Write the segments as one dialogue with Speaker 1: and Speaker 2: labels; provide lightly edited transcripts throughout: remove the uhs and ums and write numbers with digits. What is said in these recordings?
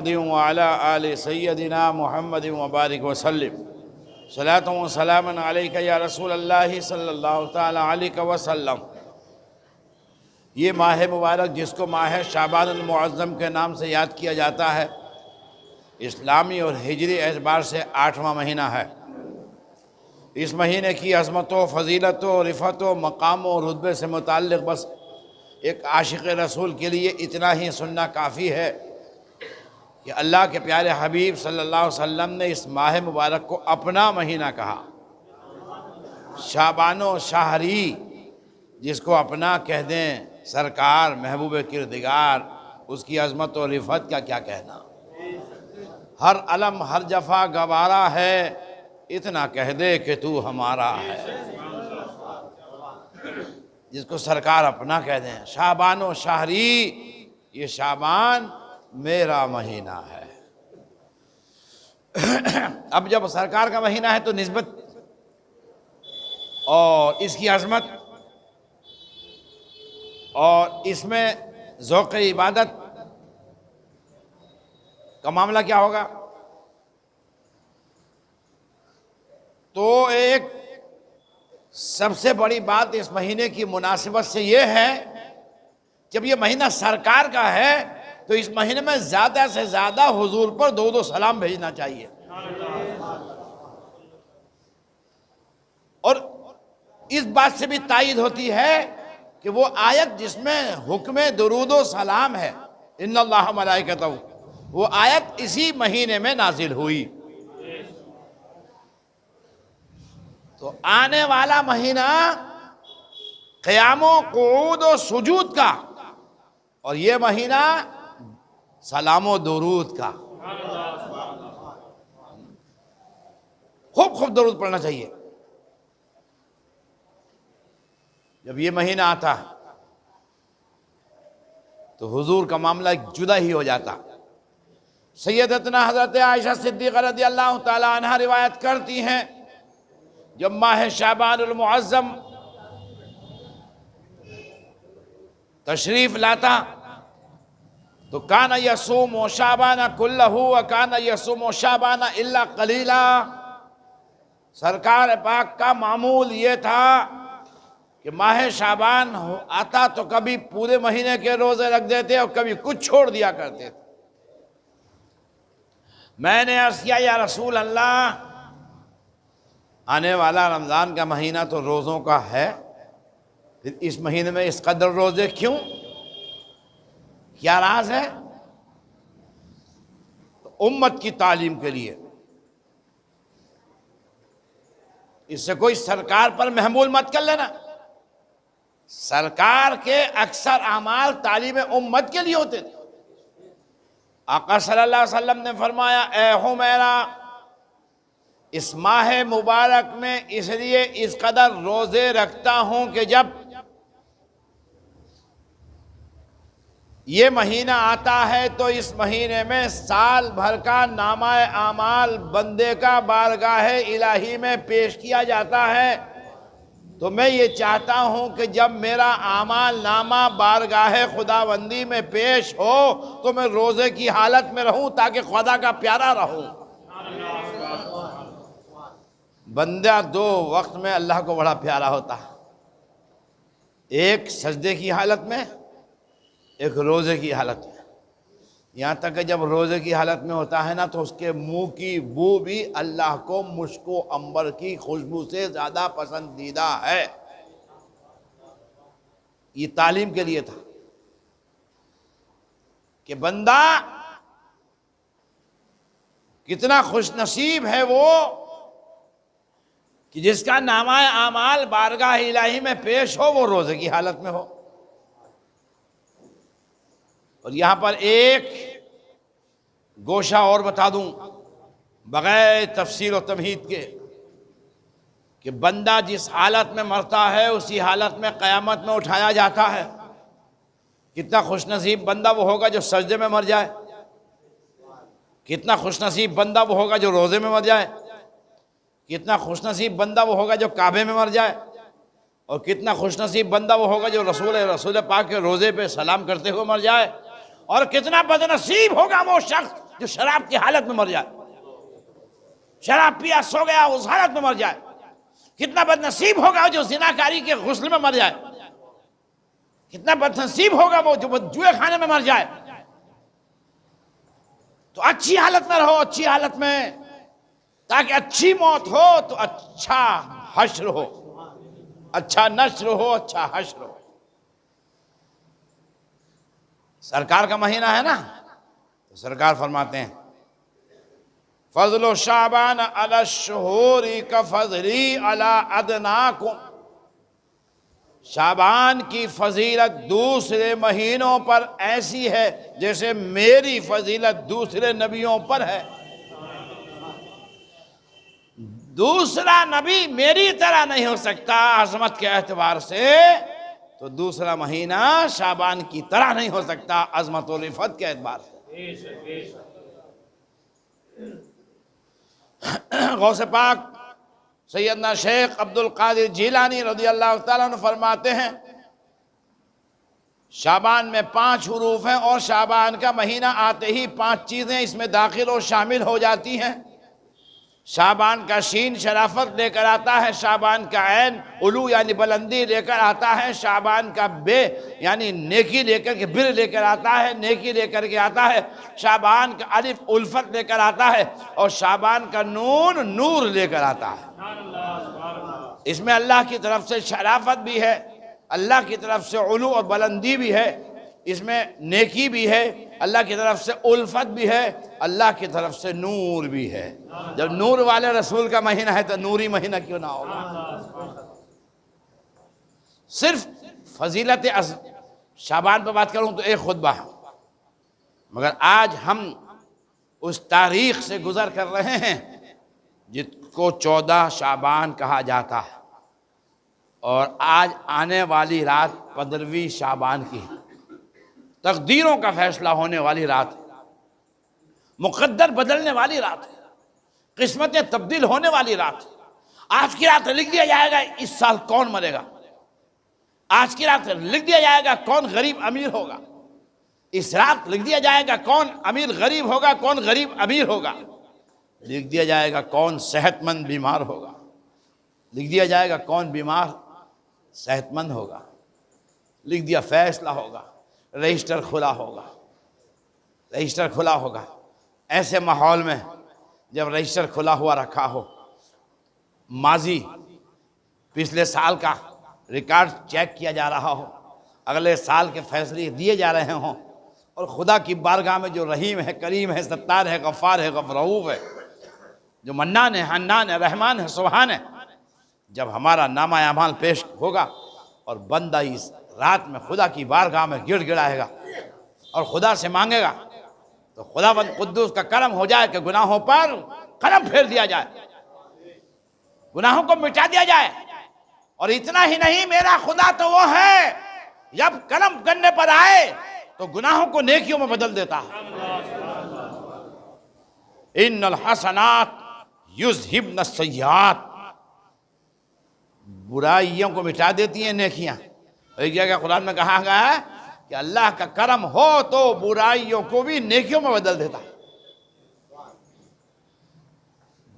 Speaker 1: وعلی آل سیدنا محمد وبارک وسلم صلاۃ و سلام علیک یا رسول اللہ صلی اللہ تعالی علیہ وسلم۔ یہ ماہ مبارک جس کو ماہ شعبان المعظم کے نام سے یاد کیا جاتا ہے، اسلامی اور ہجری اعتبار سے 8واں مہینہ ہے۔ اس مہینے کی عظمت و فضیلت و رفعت و مقام و رتبے سے متعلق بس ایک عاشق رسول کے لیے اتنا ہی سننا کافی ہے کہ اللہ کے پیارے حبیب صلی اللہ علیہ وسلم نے اس ماہ مبارک کو اپنا مہینہ کہا۔ شعبان و شہری جس کو اپنا کہہ دیں سرکار محبوب کردگار، اس کی عظمت و رفعت کا کیا کہنا۔ ہر علم ہر جفا گوارا ہے، اتنا کہہ دے کہ تو ہمارا ہے۔ جس کو سرکار اپنا کہہ دیں، شعبان و شہری، یہ شعبان میرا مہینہ ہے۔ اب جب سرکار کا مہینہ ہے تو نسبت اور اس کی عظمت اور اس میں ذوق عبادت کا معاملہ کیا ہوگا؟ تو ایک سب سے بڑی بات اس مہینے کی مناسبت سے یہ ہے، جب یہ مہینہ سرکار کا ہے تو اس مہینے میں زیادہ سے زیادہ حضور پر درود و سلام بھیجنا چاہیے۔ اور اس بات سے بھی تائید ہوتی ہے کہ وہ آیت جس میں حکم درود و سلام ہے، ان اللہ ملائکتہ، وہ آیت اسی مہینے میں نازل ہوئی۔ تو آنے والا مہینہ قیام و قعود و سجود کا، اور یہ مہینہ سلام و درود کا۔ خوب درود پڑھنا چاہیے۔ جب یہ مہینہ آتا تو حضور کا معاملہ ایک جدا ہی ہو جاتا۔ سیدتنا حضرت عائشہ صدیقہ رضی اللہ تعالی عنہ روایت کرتی ہیں، جب ماہ شعبان المعظم تشریف لاتا تو کان یصوم شعبان کلہ وکان یصوم شعبان الا قلیلا۔ سرکار پاک کا معمول یہ تھا کہ ماہ شعبان آتا تو کبھی پورے مہینے کے روزے رکھ دیتے اور کبھی کچھ چھوڑ دیا کرتے تھے۔ میں نے عرض کیا یا رسول اللہ، آنے والا رمضان کا مہینہ تو روزوں کا ہے، پھر اس مہینے میں اس قدر روزے کیوں؟ کیا راز ہے؟ تو امت کی تعلیم کے لیے، اس سے کوئی سرکار پر محمول مت کر لینا۔ سرکار کے اکثر اعمال تعلیم امت کے لیے ہوتے تھے۔ آقا صلی اللہ علیہ وسلم نے فرمایا، اے حمیرہ، اس ماہ مبارک میں اس لیے اس قدر روزے رکھتا ہوں کہ جب یہ مہینہ آتا ہے تو اس مہینے میں سال بھر کا نامہ اعمال بندے کا بارگاہ الہی میں پیش کیا جاتا ہے، تو میں یہ چاہتا ہوں کہ جب میرا اعمال نامہ بارگاہ خداوندی میں پیش ہو تو میں روزے کی حالت میں رہوں تاکہ خدا کا پیارا رہوں۔ بندہ دو وقت میں اللہ کو بڑا پیارا ہوتا ہے، ایک سجدے کی حالت میں، ایک روزے کی حالت میں۔ یہاں تک کہ جب روزے کی حالت میں ہوتا ہے نا تو اس کے منہ کی بو بھی اللہ کو مشک و عنبر کی خوشبو سے زیادہ پسندیدہ ہے۔ یہ تعلیم کے لیے تھا کہ بندہ کتنا خوش نصیب ہے وہ کہ جس کا نامہ اعمال بارگاہ الہی میں پیش ہو، وہ روزے کی حالت میں ہو۔ اور یہاں پر ایک گوشہ اور بتا دوں بغیر تفسیر و تمہید کے، کہ بندہ جس حالت میں مرتا ہے اسی حالت میں قیامت میں اٹھایا جاتا ہے۔ کتنا خوش نصیب بندہ وہ ہوگا جو سجدے میں مر جائے، کتنا خوش نصیب بندہ وہ ہوگا جو روزے میں مر جائے، کتنا خوش نصیب بندہ وہ ہوگا جو کعبے میں مر جائے، اور کتنا خوش نصیب بندہ وہ ہوگا جو رسول پاک کے روزے پہ سلام کرتے ہوئے مر جائے، اور کتنا بد نصیب ہوگا وہ شخص جو شراب کی حالت میں مر جائے، شراب پیا سو گیا اس حالت میں مر جائے، کتنا بد نصیب ہوگا جو زناکاری کے غسل میں مر جائے، کتنا بد نصیب ہوگا وہ جو جوئے خانے میں مر جائے۔ تو اچھی حالت میں رہو، اچھی حالت میں، تاکہ اچھی موت ہو تو اچھا حشر ہو، اچھا نشر ہو، اچھا حشر ہو۔ سرکار کا مہینہ ہے نا، تو سرکار فرماتے ہیں فضل شعبان علی الشہور کفضلی علی ادناکم، شعبان کی فضیلت دوسرے مہینوں پر ایسی ہے جیسے میری فضیلت دوسرے نبیوں پر ہے۔ دوسرا نبی میری طرح نہیں ہو سکتا عظمت کے اعتبار سے، تو دوسرا مہینہ شعبان کی طرح نہیں ہو سکتا عظمت و رفعت کے اعتبار سے۔ غوث پاک سیدنا شیخ عبد القادر جیلانی رضی اللہ تعالیٰ عنہ فرماتے ہیں شعبان میں 5 حروف ہیں، اور شعبان کا مہینہ آتے ہی 5 چیزیں اس میں داخل اور شامل ہو جاتی ہیں۔ شعبان کا شین شرافت لے کر آتا ہے، شعبان کا عین علو یعنی بلندی لے کر آتا ہے، شعبان کا بے یعنی نیکی لے کر کے بر لے کر آتا ہے، نیکی لے کر کے آتا ہے، شعبان کا الف الفت لے کر آتا ہے، اور شعبان کا نون نور لے کر آتا ہے۔ اس میں اللہ کی طرف سے شرافت بھی ہے، اللہ کی طرف سے علو اور بلندی بھی ہے، اس میں نیکی بھی ہے، اللہ کی طرف سے الفت بھی ہے، اللہ کی طرف سے نور بھی ہے۔ جب نور والے رسول کا مہینہ ہے تو نوری مہینہ کیوں نہ ہوگا؟ صرف فضیلت شعبان پہ بات کروں تو ایک خطبہ ہے، مگر آج ہم اس تاریخ سے گزر کر رہے ہیں جس کو 14 شعبان کہا جاتا ہے، اور آج آنے والی رات 15ویں شعبان کی ہے، تقدیروں کا فیصلہ ہونے والی رات، مقدر بدلنے والی رات، قسمتیں تبدیل ہونے والی رات۔ آج کی رات لکھ دیا جائے گا اس سال کون مرے گا، آج کی رات لکھ دیا جائے گا کون غریب امیر ہوگا، اس رات لکھ دیا جائے گا کون امیر غریب ہوگا، کون غریب امیر ہوگا، لکھ دیا جائے گا کون صحت مند بیمار ہوگا، لکھ دیا جائے گا کون بیمار صحت مند ہوگا، لکھ دیا فیصلہ ہوگا، رجسٹر کھلا ہوگا، رجسٹر کھلا ہوگا۔ ایسے ماحول میں جب رجسٹر کھلا ہوا رکھا ہو، ماضی پچھلے سال کا ریکارڈ چیک کیا جا رہا ہو، اگلے سال کے فیصلے دیے جا رہے ہوں، اور خدا کی بارگاہ میں جو رحیم ہے، کریم ہے، ستار ہے، غفار ہے، غفرعوف ہے، جو منان ہے، حنان ہے، رحمان ہے، سبحان ہے، جب ہمارا نامہ اعمال پیش ہوگا اور بندہ اس رات میں خدا کی بارگاہ میں گڑ گڑائے گا اور خدا سے مانگے گا، تو خداوند قدوس کا کرم ہو جائے کہ گناہوں پر قلم پھیر دیا جائے، گناہوں کو مٹا دیا جائے۔ اور اتنا ہی نہیں، میرا خدا تو وہ ہے جب قلم کرنے پر آئے تو گناہوں کو نیکیوں میں بدل دیتا ہے۔ ان الحسنات یذہبن السیئات، برائیوں کو مٹا دیتی ہیں نیکیاں۔ ایک جگہ قرآن میں کہا گیا ہے کہ اللہ کا کرم ہو تو برائیوں کو بھی نیکیوں میں بدل دیتا ہے۔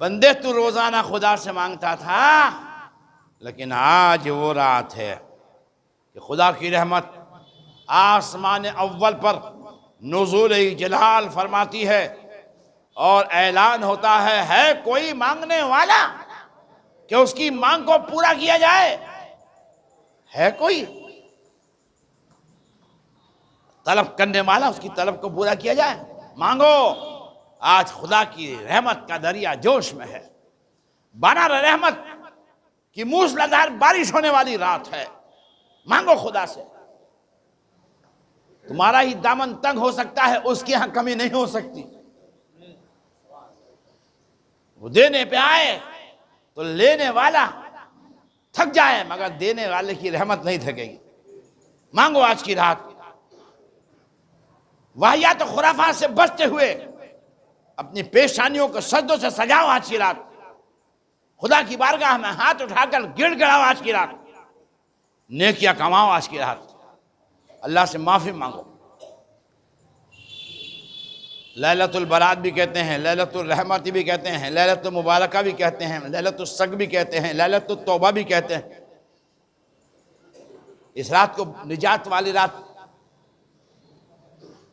Speaker 1: بندے تو روزانہ خدا سے مانگتا تھا، لیکن آج وہ رات ہے کہ خدا کی رحمت آسمان اول پر نزول جلال فرماتی ہے، اور اعلان ہوتا ہے کوئی مانگنے والا کہ اس کی مانگ کو پورا کیا جائے؟ ہے کوئی طلب کرنے والا، اس کی طلب کو پورا کیا جائے؟ مانگو، آج خدا کی رحمت کا دریا جوش میں ہے، بانار رحمت کی موسلادھار بارش ہونے والی رات ہے۔ مانگو خدا سے، تمہارا ہی دامن تنگ ہو سکتا ہے، اس کی یہاں کمی نہیں ہو سکتی۔ وہ دینے پہ آئے تو لینے والا تھک جائے، مگر دینے والے کی رحمت نہیں تھکے گی۔ مانگو آج کی رات، واہیات و خرافات سے بچتے ہوئے اپنی پیشانیوں کو سجدوں سے سجاؤ آج کی رات، خدا کی بارگاہ میں ہاتھ اٹھا کر گڑ گڑاؤ آج کی رات، نیکیاں کماؤ آج کی رات، اللہ سے معافی مانگو۔ لیلۃ البرات بھی کہتے ہیں، لیلۃ الرحمت بھی کہتے ہیں، لیلۃ المبارکہ بھی کہتے ہیں، لیلۃ الصق بھی کہتے ہیں، لیلۃ التوبہ بھی کہتے ہیں۔ اس رات کو نجات والی رات،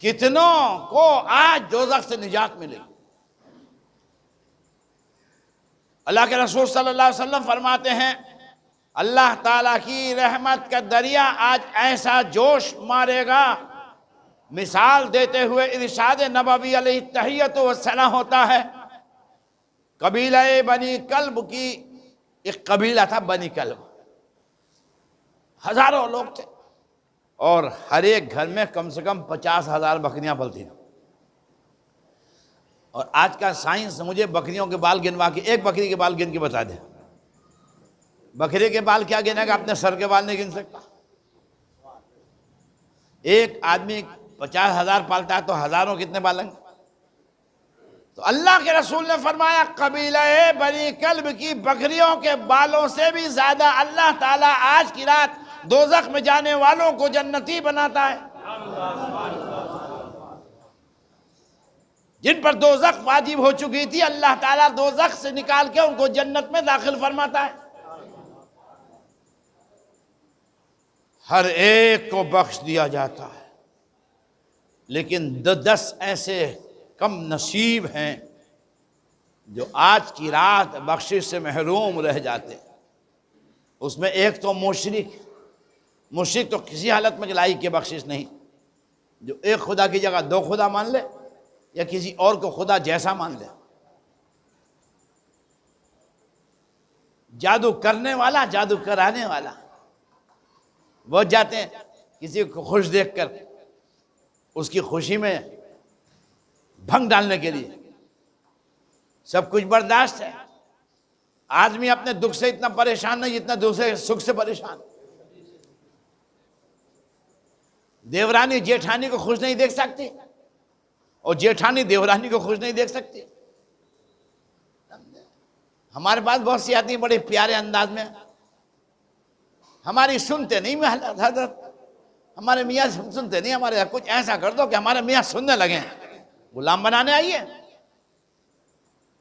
Speaker 1: کتنوں کو آج دوزخ سے نجات ملے گی۔ اللہ کے رسول صلی اللہ علیہ وسلم فرماتے ہیں اللہ تعالیٰ کی رحمت کا دریا آج ایسا جوش مارے گا، مثال دیتے ہوئے ارشاد نبوی علیہ التحیۃ والثناء ہوتا ہے، قبیلہ بنی کلب کی، ایک قبیلہ تھا بنی کلب، ہزاروں لوگ تھے، اور ہر ایک گھر میں کم سے کم 50,000 بکریاں پلتی تھیں۔ اور آج کا سائنس مجھے بکریوں کے بال گنوا کے، ایک بکری کے بال گن کے بتا دے، بکری کے بال کیا گنے گا؟ اپنے سر کے بال نہیں گن سکتا۔ ایک آدمی 50,000 پالتا ہے تو ہزاروں کتنے پالیں گے؟ تو اللہ کے رسول نے فرمایا قبیلہ بنی کلب کی بکریوں کے بالوں سے بھی زیادہ اللہ تعالیٰ آج کی رات دوزخ میں جانے والوں کو جنتی بناتا ہے۔ جن پر دوزخ واجب ہو چکی تھی، اللہ تعالیٰ دوزخ سے نکال کے ان کو جنت میں داخل فرماتا ہے۔ ہر ایک کو بخش دیا جاتا ہے، لیکن 10 ایسے کم نصیب ہیں جو آج کی رات بخشش سے محروم رہ جاتے ہیں۔ اس میں ایک تو مشرک تو کسی حالت میں لائی کے بخشش نہیں، جو ایک خدا کی جگہ 2 خدا مان لے یا کسی اور کو خدا جیسا مان لے۔ جادو کرنے والا، جادو کرانے والا، وہ جاتے ہیں کسی کو خوش دیکھ کر اس کی خوشی میں بھنگ ڈالنے کے لیے، سب کچھ برداشت ہے۔ آدمی اپنے دکھ سے اتنا پریشان نہیں جتنا دوسرے سکھ سے پریشان۔ دیورانی جیٹھانی کو خوش نہیں دیکھ سکتی، اور جیٹھانی دیورانی کو خوش نہیں دیکھ سکتی۔ ہمارے پاس بہت سی آتی ہیں بڑے پیارے انداز میں، ہماری سنتے نہیں حضرت، ہمارے میاں سنتے نہیں، ہمارے کچھ ایسا کر دو کہ ہمارے میاں سننے لگیں۔ غلام بنانے آئیے،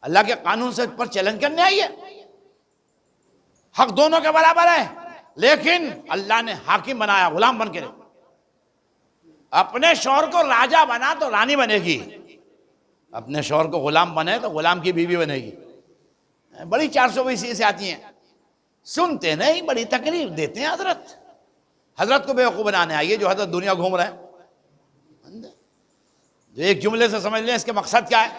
Speaker 1: اللہ کے قانون سے پر چیلنج کرنے آئیے۔ حق دونوں کے برابر ہے، لیکن اللہ نے حاکم بنایا، غلام بن کے رہے۔ اپنے شوہر کو راجہ بنا تو رانی بنے گی، اپنے شوہر کو غلام بنے تو غلام کی بیوی بنے گی۔ بڑی 420 سے آتی ہیں، سنتے نہیں، بڑی تکلیف دیتے ہیں۔ حضرت کو بیوقوف بنانے آئیے، جو حضرت دنیا گھوم رہے ہیں، جو ایک جملے سے سمجھ لیں اس کے مقصد کیا ہے؟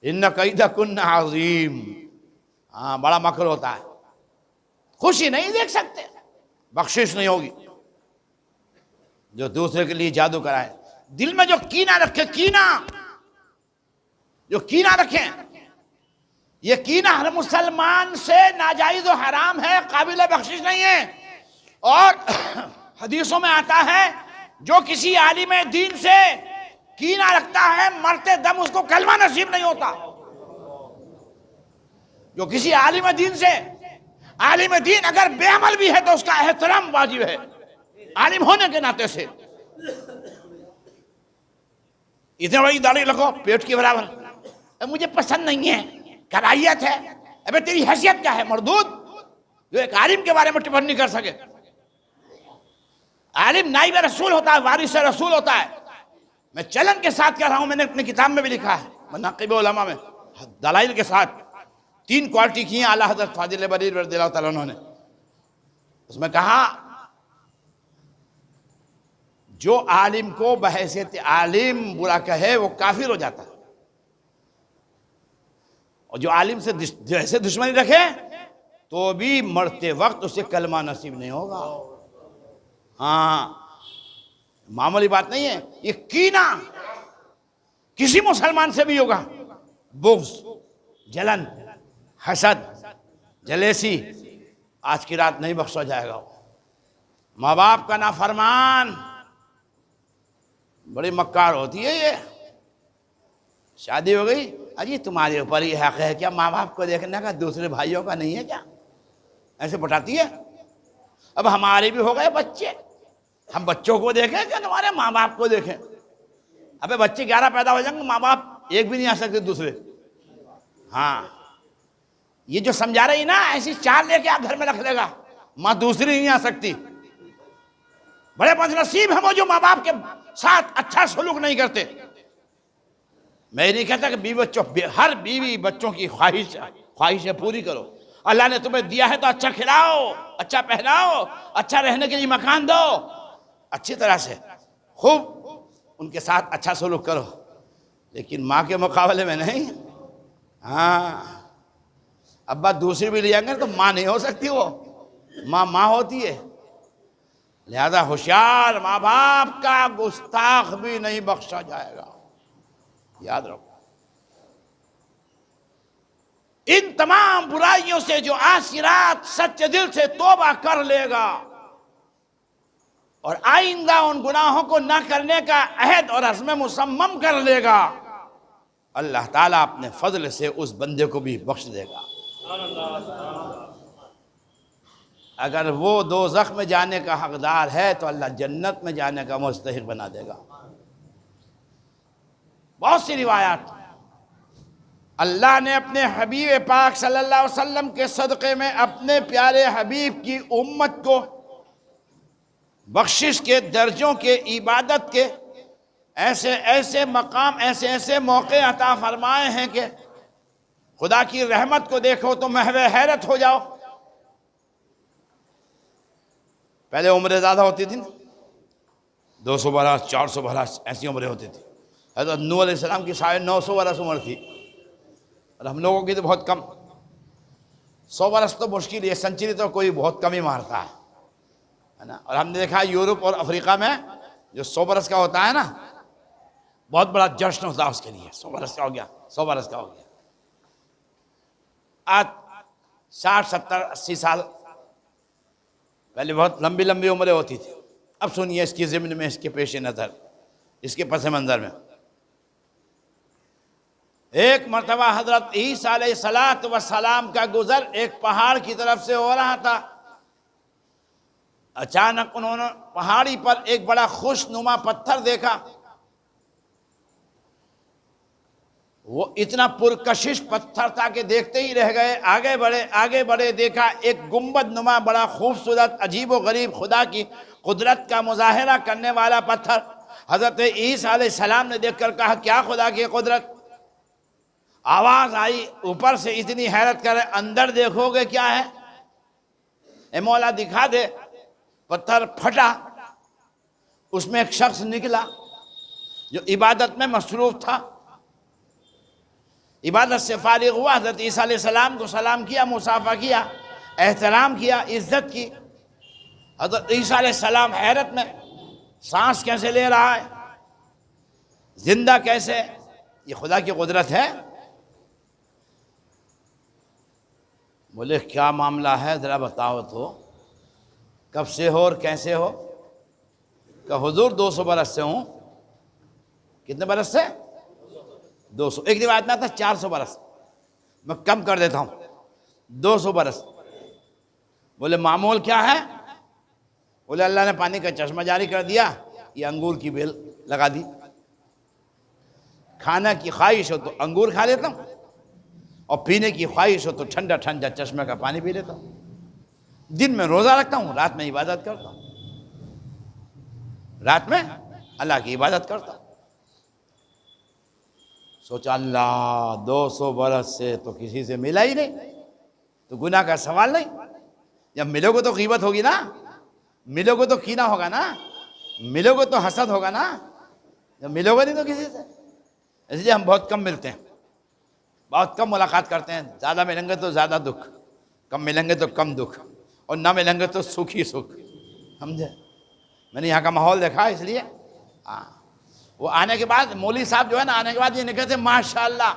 Speaker 1: ان کیدکن عظیم، ہاں بڑا مکر ہوتا ہے۔ خوشی نہیں دیکھ سکتے، بخشش نہیں ہوگی۔ جو دوسرے کے لیے جادو کرائے، دل میں جو کینہ رکھے، جو کینہ رکھیں، یہ کینہ ہر مسلمان سے ناجائز و حرام ہے، قابل بخشش نہیں ہے۔ اور حدیثوں میں آتا ہے جو کسی عالم دین سے کینہ رکھتا ہے، مرتے دم اس کو کلمہ نصیب نہیں ہوتا۔ جو کسی عالم دین سے، عالم دین اگر بے عمل بھی ہے تو اس کا احترام واجب ہے، عالم ہونے کے ناطے سے۔ اتنے بڑی داڑھی لگو پیٹ کے برابر، مجھے پسند نہیں ہے، کراہیت ہے۔ ابے تیری حیثیت کیا ہے مردود، جو ایک عالم کے بارے میں ٹپن نہیں کر سکے؟ عالم نائب رسول ہوتا ہے، وارث رسول ہوتا ہے۔ میں چلن کے ساتھ کہہ رہا ہوں، میں نے اپنی کتاب میں بھی لکھا ہے، مناقب علماء میں دلائل کے ساتھ 3 کوالٹی کی ہیں اعلیٰ حضرت فاضل بریلوی رضی اللہ تعالیٰ عنہ نے۔ اس میں کہا جو عالم کو بحیثیت عالم برا کہے وہ کافر ہو جاتا ہے، اور جو عالم سے جیسے دشمنی رکھے تو بھی مرتے وقت اسے کلمہ نصیب نہیں ہوگا۔ ہاں معمولی بات نہیں ہے، یہ کینہ کسی مسلمان سے بھی ہوگا، بغض، جلن، حسد، جلیسی، آج کی رات نہیں بخشا جائے گا۔ ماں باپ کا نافرمان، بڑی مکار ہوتی ہے۔ یہ شادی ہو گئی، اجی تمہارے اوپر یہ حق ہے کیا ماں باپ کو دیکھنے کا، دوسرے بھائیوں کا نہیں ہے کیا؟ ایسے بتاتی ہے۔ اب ہمارے بھی ہو گئے بچے، ہم بچوں کو دیکھیں کہ تمہارے ماں باپ کو دیکھیں؟ ابے بچے 11 پیدا ہو جائیں گے، ماں باپ ایک بھی نہیں آ سکتے دوسرے. ہاں یہ جو سمجھا رہی نا ایسی 4 لے کے آپ گھر میں رکھ لے گا، ماں دوسری نہیں آ سکتی. بڑے بد نصیب ہیں وہ جو ماں باپ کے ساتھ اچھا سلوک نہیں کرتے. میں نہیں کہتا کہ ہر بیوی بچوں کی خواہشیں پوری کرو. اللہ نے تمہیں دیا ہے تو اچھا کھلاؤ، اچھا پہناؤ، اچھا رہنے کے لیے مکان دو، اچھی طرح سے خوب ان کے ساتھ اچھا سلوک کرو، لیکن ماں کے مقابلے میں نہیں. ہاں ابا دوسری بھی لے جائیں گے تو ماں نہیں ہو سکتی، وہ ماں ہوتی ہے. لہذا ہوشیار ماں باپ کا گستاخ بھی نہیں بخشا جائے گا، یاد رکھو. ان تمام برائیوں سے جو آج رات سچے دل سے توبہ کر لے گا اور آئندہ ان گناہوں کو نہ کرنے کا عہد اور عزم مصمم کر لے گا، اللہ تعالیٰ اپنے فضل سے اس بندے کو بھی بخش دے گا. اگر وہ دوزخ میں جانے کا حقدار ہے تو اللہ جنت میں جانے کا مستحق بنا دے گا. بہت سی روایات اللہ نے اپنے حبیب پاک صلی اللہ علیہ وسلم کے صدقے میں اپنے پیارے حبیب کی امت کو بخشش کے درجوں کے، عبادت کے ایسے ایسے مقام، ایسے ایسے موقع عطا فرمائے ہیں کہ خدا کی رحمت کو دیکھو تو محو حیرت ہو جاؤ. پہلے عمریں زیادہ ہوتی تھی نا، 200 برس 400 برس ایسی عمریں ہوتی تھی. حضرت نوح علیہ السلام کی 950 برس عمر تھی، اور ہم لوگوں کی تو بہت کم. 100 برس تو مشکل ہے، سنچری تو کوئی بہت کم ہی مارتا ہے نا. اور ہم نے دیکھا یورپ اور افریقہ میں جو 100 برس کا ہوتا ہے نا، بہت بڑا جشن ہوتا ہے اس کے لیے. 100 برس کا ہو گیا، 100 برس کا ہو گیا. آج 60 70 80 سال پہلے بہت لمبی لمبی عمریں ہوتی تھی. اب سنیے اس کی ضمن میں، اس کے پیش نظر، اس کے پس منظر میں، ایک مرتبہ حضرت عیسیٰ علیہ السلام کا گزر ایک پہاڑ کی طرف سے ہو رہا تھا. اچانک انہوں نے پہاڑی پر ایک بڑا خوش نما پتھر دیکھا. وہ اتنا پرکشش پتھر تھا کہ دیکھتے ہی رہ گئے. آگے بڑھے دیکھا ایک گنبد نما بڑا خوبصورت عجیب و غریب خدا کی قدرت کا مظاہرہ کرنے والا پتھر. حضرت عیسیٰ علیہ السلام نے دیکھ کر کہا کیا خدا کی قدرت. آواز آئی اوپر سے اتنی حیرت کرے اندر دیکھو گے کیا ہے. اے مولا دکھا دے. پتھر پھٹا، اس میں ایک شخص نکلا جو عبادت میں مصروف تھا. عبادت سے فارغ ہوا، حضرت عیسیٰ علیہ السلام کو سلام کیا، مصافحہ کیا، احترام کیا، عزت کی. حضرت عیسیٰ علیہ السلام حیرت میں، سانس کیسے لے رہا ہے، زندہ کیسے، یہ خدا کی قدرت ہے. بولے کیا معاملہ ہے ذرا بتاؤ تو، کب سے ہو اور کیسے ہو. کہ حضور 200 برس سے ہوں. کتنے برس سے؟ 200. ایک روایت میں آتا 400 برس، میں کم کر دیتا ہوں، 200 برس. بولے معمول کیا ہے؟ بولے اللہ نے پانی کا چشمہ جاری کر دیا، یہ انگور کی بیل لگا دی. کھانا کی خواہش ہو تو انگور کھا لیتا ہوں، اور پینے کی خواہش ہو تو ٹھنڈا ٹھنڈا چشمے کا پانی پی لیتا ہوں. دن میں روزہ رکھتا ہوں، رات میں عبادت کرتا ہوں. رات میں اللہ کی عبادت کرتا ہوں. سوچا اللہ 200 برس سے تو کسی سے ملا ہی نہیں، تو گناہ کا سوال نہیں. جب ملو گے تو غیبت ہوگی نا، ملو گے تو کینہ ہوگا نا، ملو گے تو حسد ہوگا نا. جب ملو گے نہیں تو کسی سے. اس لیے ہم بہت کم ملتے ہیں، بہت کم ملاقات کرتے ہیں. زیادہ ملیں گے تو زیادہ دکھ، کم ملیں گے تو کم دکھ، اور نہ ملیں گے تو سکھ ہی سکھ. سمجھے؟ میں نے یہاں کا ماحول دیکھا، اس لیے وہ آنے کے بعد مولوی صاحب جو ہے نا، آنے کے بعد یہ نہیں کہتے ماشاءاللہ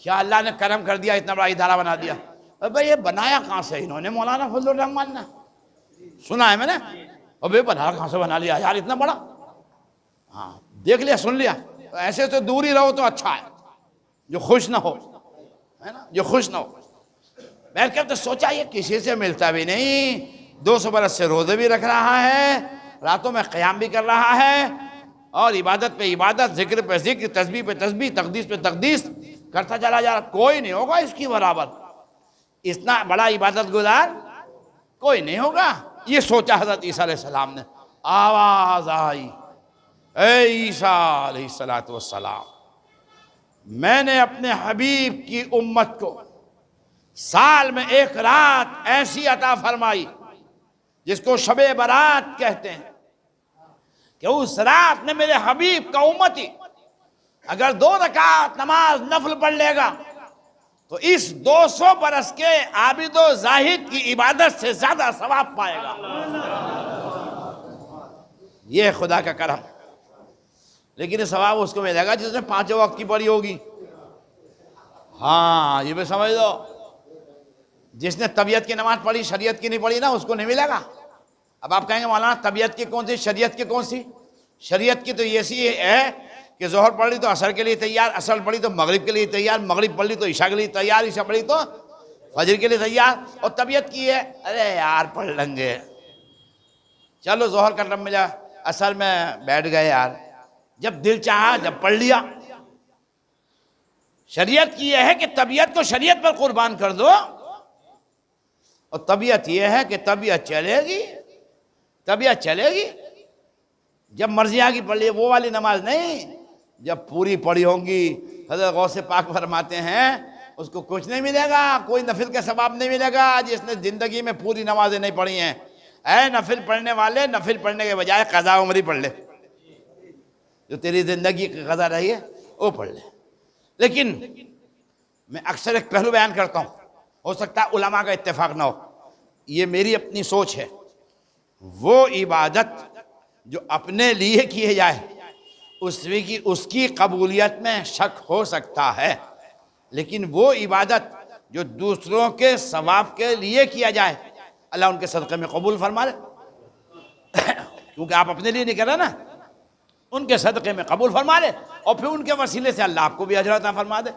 Speaker 1: کیا اللہ نے کرم کر دیا، اتنا بڑا ادارہ بنا دیا. بھائی یہ بنایا کہاں سے انہوں نے؟ مولانا فضل الرحمان نے، سنا ہے میں نے. اور بھائی بنا کہاں سے بنا لیا یار اتنا بڑا. ہاں دیکھ لیا، سن لیا. ایسے تو دور ہی رہو تو اچھا ہے، جو خوش نہ ہو، ہے نا، جو خوش نہ ہو. میں کہتے سوچا یہ کسی سے ملتا بھی نہیں، 200 برس سے روزے بھی رکھ رہا ہے، راتوں میں قیام بھی کر رہا ہے، اور عبادت پہ عبادت، ذکر پہ ذکر، تسبیح پہ تسبیح، تقدیس پہ تقدیس کرتا چلا جا رہا، کوئی نہیں ہوگا اس کی برابر، اتنا بڑا عبادت گزار کوئی نہیں ہوگا۔ یہ سوچا حضرت عیسیٰ علیہ السلام نے، آواز آئی، اے عیسیٰ علیہ السلام، میں نے اپنے حبیب کی امت کو سال میں ایک رات ایسی عطا فرمائی جس کو شب برات کہتے ہیں، کہ اس رات میں میرے حبیب کا امتی اگر 2 رکعت نماز نفل پڑھ لے گا تو اس 200 برس کے عابد و زاہد کی عبادت سے زیادہ ثواب پائے گا۔ یہ خدا کا کرم، لیکن یہ ثواب اس کو ملے گا جس نے 5 وقت کی پڑھی ہوگی۔ ہاں یہ بھی سمجھ لو، جس نے طبیعت کی نماز پڑھی شریعت کی نہیں پڑھی نا، اس کو نہیں ملے گا۔ اب آپ کہیں گے مولانا طبیعت کی کون سی، شریعت کی کون سی؟ شریعت کی تو ایسی ہے کہ ظہر پڑھ لی تو عصر کے لیے تیار، عصر پڑھی تو مغرب کے لیے تیار، مغرب پڑھ لی تو عشاء کے لیے تیار، عشاء پڑھی تو فجر کے لیے تیار۔ اور طبیعت کی ہے، ارے یار پڑھ لیں گے، چلو ظہر کا ٹائم ملا، عصر میں بیٹھ گئے یار، جب دل چاہا جب پڑھ لیا۔ شریعت کی یہ ہے کہ طبیعت کو شریعت پر قربان کر دو، اور طبیعت یہ ہے کہ طبیعت چلے گی، طبیعت چلے گی، جب مرضی آگی پڑھ لی، وہ والی نماز نہیں جب پوری پڑھی ہوں گی۔ حضرت غوث پاک فرماتے ہیں اس کو کچھ نہیں ملے گا، کوئی نفل کا ثواب نہیں ملے گا جس نے زندگی میں پوری نمازیں نہیں پڑھی ہیں۔ اے نفل پڑھنے والے، نفل پڑھنے کے بجائے قضا عمری پڑھ لے، جو تیری زندگی کی قضا رہی ہے وہ پڑھ لے۔ لیکن میں اکثر ایک پہلو بیان کرتا ہوں، ہو سکتا ہے علماء کا اتفاق نہ ہو، یہ میری اپنی سوچ ہے، وہ عبادت جو اپنے لیے کیے جائے اس کی قبولیت میں شک ہو سکتا ہے، لیکن وہ عبادت جو دوسروں کے ثواب کے لیے کیا جائے اللہ ان کے صدقے میں قبول فرما لے، کیونکہ آپ اپنے لیے نہیں کر رہے نا، ان کے صدقے میں قبول فرما لے، اور پھر ان کے وسیلے سے اللہ آپ کو بھی اجر عطا فرما دے۔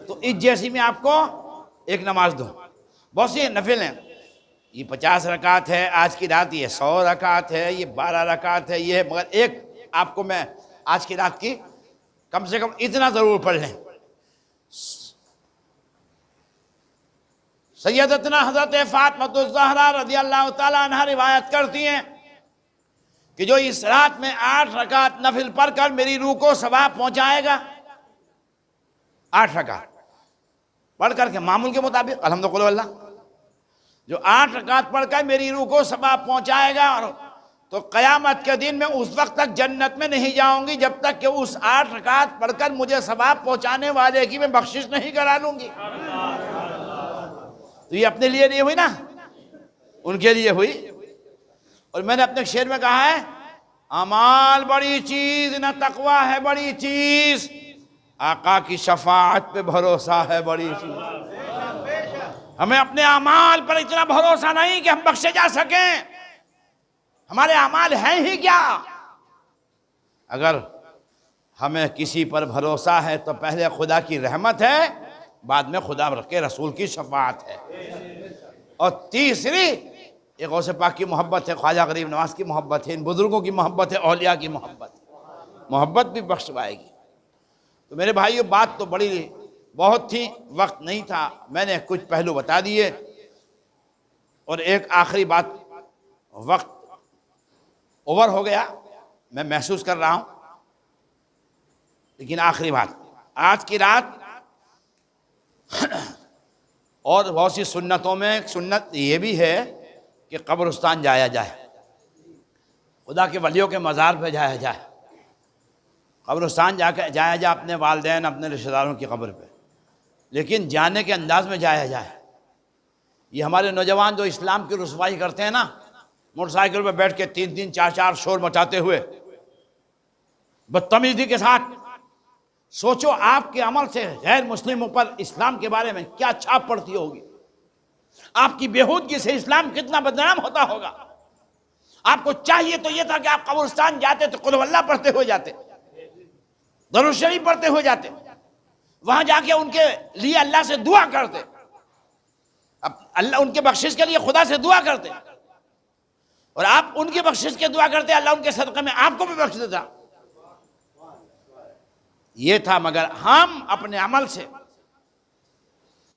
Speaker 1: تو اس جیسی میں آپ کو ایک نماز دوں، بہت سی نفل ہیں، یہ 50 رکعت ہے آج کی رات، یہ 100 رکعت ہے، یہ 12 رکعت ہے، یہ مگر ایک آپ کو میں آج کی رات کی کم سے کم اتنا ضرور پڑھ لیں۔ سیدتنا حضرت فاطمہ الزہرا رضی اللہ تعالیٰ عنہ روایت کرتی ہیں کہ جو اس رات میں 8 رکعت نفل پڑھ کر میری روح کو ثواب پہنچائے گا، 8 رکعت پڑھ کر کے معمول کے مطابق الحمدللہ، جو 8 رکعت پڑھ کر میری روح کو ثواب پہنچائے گا، تو قیامت کے دن میں اس وقت تک جنت میں نہیں جاؤں گی جب تک کہ اس 8 رکعت پڑھ کر مجھے ثواب پہنچانے والے کی میں بخشش نہیں کرا لوں گی۔ تو یہ اپنے لیے نہیں ہوئی نا، ان کے لیے ہوئی۔ اور میں نے اپنے شعر میں کہا ہے، اعمال بڑی چیز نہ تقوی ہے بڑی چیز، آقا کی شفاعت پہ بھروسہ ہے بڑی چیز۔ ہمیں اپنے اعمال پر اتنا بھروسہ نہیں کہ ہم بخشے جا سکیں، ہمارے اعمال ہیں ہی کیا؟ اگر ہمیں کسی پر بھروسہ ہے تو پہلے خدا کی رحمت ہے، بعد میں خدا کے رسول کی شفاعت ہے، اور تیسری ایک غوث پاک کی محبت ہے، خواجہ غریب نواز کی محبت ہے، ان بزرگوں کی محبت ہے، اولیاء کی محبت بھی بخشوائے گی۔ تو میرے بھائیو بات تو بڑی بہت تھی، وقت نہیں تھا، میں نے کچھ پہلو بتا دیے، اور ایک آخری بات، وقت اوور ہو گیا میں محسوس کر رہا ہوں، لیکن آخری بات، آج کی رات اور بہت سی سنتوں میں ایک سنت یہ بھی ہے کہ قبرستان جایا جائے، خدا کے ولیوں کے مزار پہ جایا جائے، قبرستان جایا جائے اپنے والدین اپنے رشتہ داروں کی قبر پہ، لیکن جانے کے انداز میں جایا جائے۔ یہ ہمارے نوجوان جو اسلام کی رسوائی کرتے ہیں نا، موٹر سائیکل پہ بیٹھ کے 3 4 شور مچاتے ہوئے بدتمیزی کے ساتھ، سوچو آپ کے عمل سے غیر مسلموں پر اسلام کے بارے میں کیا چھاپ پڑتی ہوگی، آپ کی بےہودگی سے اسلام کتنا بدنام ہوتا ہوگا۔ آپ کو چاہیے تو یہ تھا کہ آپ قبرستان جاتے تو قل اللہ پڑھتے ہوئے جاتے، درود شریف پڑھتے ہوئے جاتے، وہاں جا کے ان کے لیے اللہ سے دعا کرتے، اب اللہ ان کے بخشش کے لیے خدا سے دعا کرتے، اور آپ ان کی بخشش کے دعا کرتے، اللہ ان کے صدقے میں آپ کو بھی بخش دیتا۔ یہ تھا، مگر ہم اپنے عمل سے